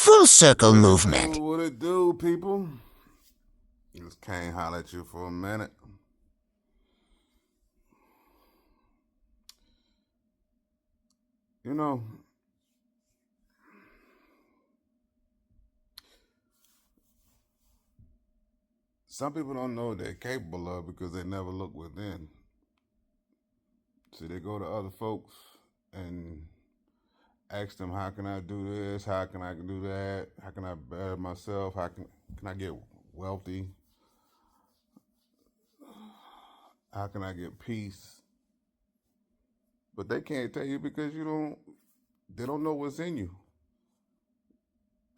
Full Circle Movement. What it do, people? Just can't holler at you for a minute. You know, some people don't know what they're capable of because they never look within. So they go to other folks and ask them, how can I do this? How can I do that? How can I better myself? How can I get wealthy? How can I get peace? But they can't tell you because they don't know what's in you.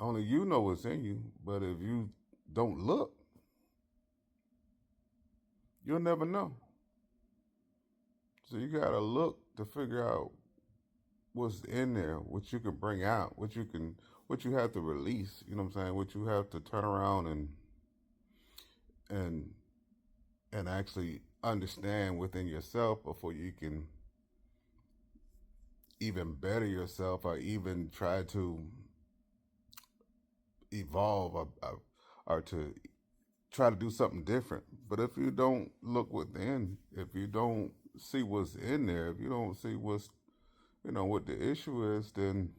Only you know what's in you. But if you don't look, you'll never know. So you gotta look to figure out what's in there, what you can bring out, what you have to release. You know what I'm saying? What you have to turn around and and actually understand within yourself before you can even better yourself or even try to evolve or to try to do something different. But if you don't look within, if you don't see what's in there, if you don't see what the issue is, then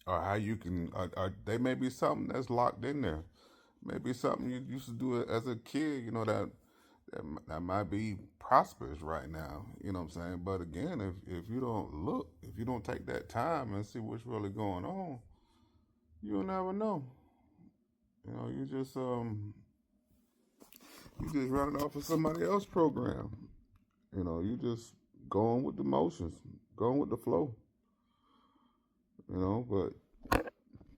or how you can, or there may be something that's locked in there. Maybe something you used to do as a kid, that might be prosperous right now. You know what I'm saying? But again, if you don't look, if you don't take that time and see what's really going on, you'll never know. You know, you just running off of somebody else's program. You know, you just going with the motions, going with the flow. You know, but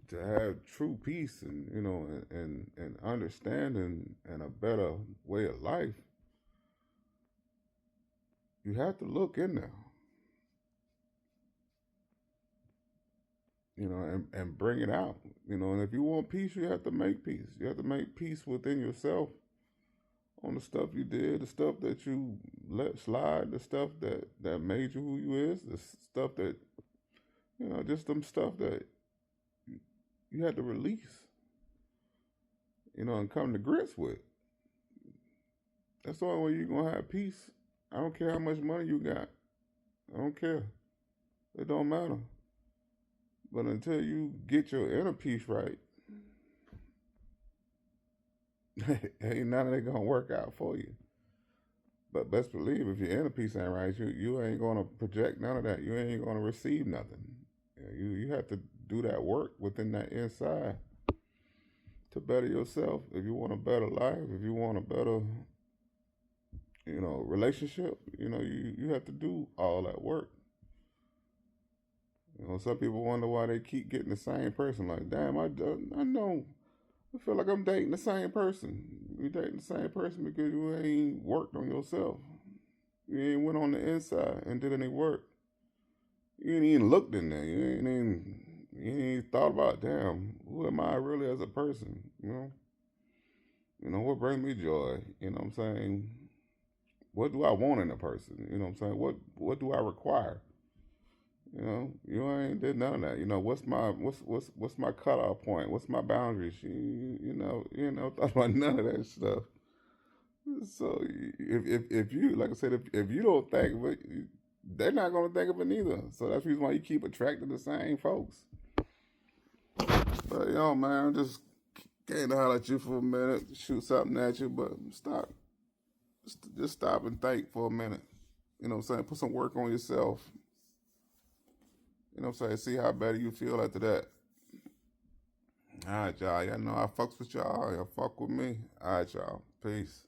to have true peace and and understanding and a better way of life, you have to look in there. And bring it out. And if you want peace, you have to make peace. You have to make peace within yourself on the stuff you did, the stuff that you let slide, the stuff that made you who you is, the stuff that just them stuff that you had to release, and come to grips with. That's the only way you're gonna have peace. I don't care how much money you got. I don't care. It don't matter. But until you get your inner peace right, ain't none of that gonna work out for you. But best believe if your inner peace ain't right, you ain't gonna project none of that. You ain't gonna receive nothing. You have to do that work within that inside to better yourself. If you want a better life, if you want a better, relationship, you have to do all that work. Some people wonder why they keep getting the same person. Like, damn, I know. I feel like I'm dating the same person. You dating the same person because you ain't worked on yourself. You ain't went on the inside and did any work. You ain't even looked in there. You ain't thought about, damn, who am I really as a person? What brings me joy? You know what I'm saying? What do I want in a person? You know what I'm saying? What do I require? You ain't did none of that. What's my cutoff point? What's my boundaries? You know, thought about none of that stuff. So if you, like I said, if you don't think of it, they're not gonna think of it neither. So that's the reason why you keep attracting the same folks. But man, I'm just came to holler at you for a minute, shoot something at you, but stop. Just stop and think for a minute. You know what I'm saying? Put some work on yourself. You know what I'm saying? See how better you feel after that. All right, y'all. Y'all know I fucks with y'all. Y'all fuck with me. All right, y'all. Peace.